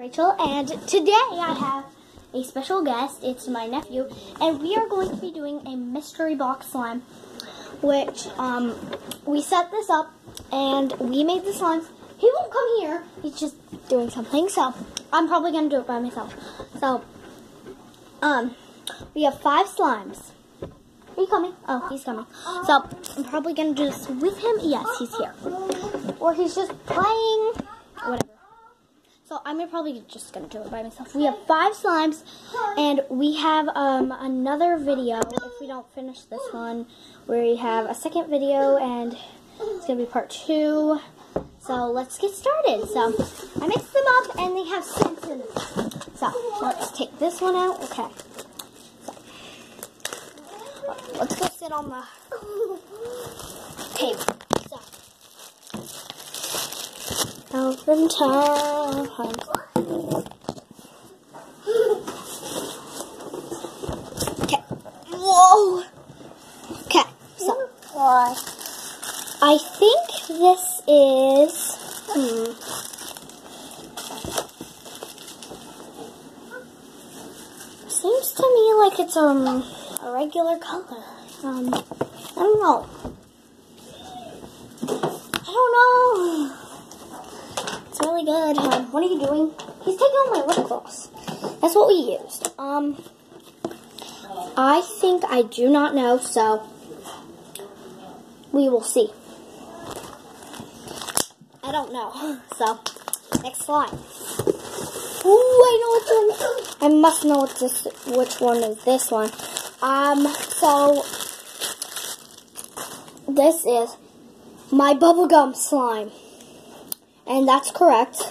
Rachel, and today I have a special guest. It's my nephew, and we are going to be doing a mystery box slime, which we set this up, and we made the slimes. He won't come here. He's just doing something, so I'm probably going to do it by myself. So, we have 5 slimes. Are you coming? Oh, he's coming. So, I'm probably going to do this with him. Yes, he's here. Or he's just playing. Whatever. So, I'm probably just going to do it by myself. We have 5 slimes, and we have another video, if we don't finish this one, where we have a second video, and it's going to be part 2. So, let's get started. So, I mixed them up, and they have scents in them. So, let's take this one out. Okay. Let's go sit on the table. So, Elfin time. Okay. Whoa. Okay. So, I think this is. Seems to me like it's a regular color. I don't know. It's really good. What are you doing? He's taking on my lip gloss. That's what we used. I think I do not know, so we will see. I don't know. So, next slide. Ooh, I know which one. I must know which one is this one. So this is my bubblegum slime. And that's correct,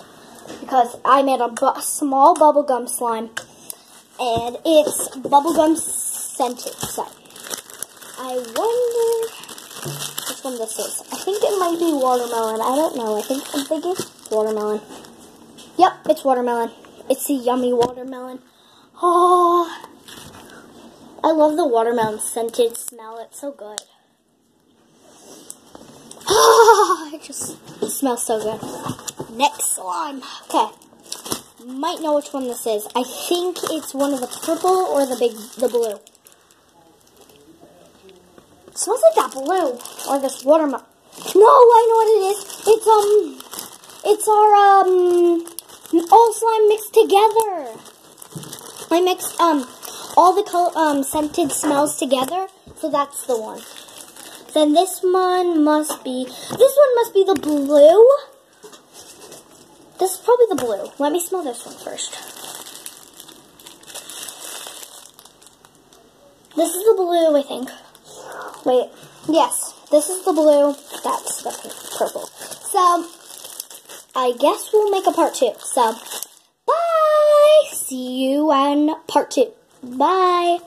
because I made a small bubblegum slime, and it's bubblegum scented. So, I wonder which one this is. I think it might be watermelon. I don't know. I'm thinking watermelon. Yep, it's watermelon. It's a yummy watermelon. Oh, I love the watermelon scented smell. It's so good. Oh, it smells so good. Next slime. Okay. Might know which one this is. I think it's one of the purple or the blue. It smells like that blue or this watermelon. No, I know what it is. It's our all slime mixed together. I mixed all the scented smells together, so that's the one. Then this one must be the blue. This is probably the blue. Let me smell this one first. This is the blue, I think. Wait, yes, this is the blue. That's the purple. So, I guess we'll make a part 2. So, bye! See you on part 2. Bye!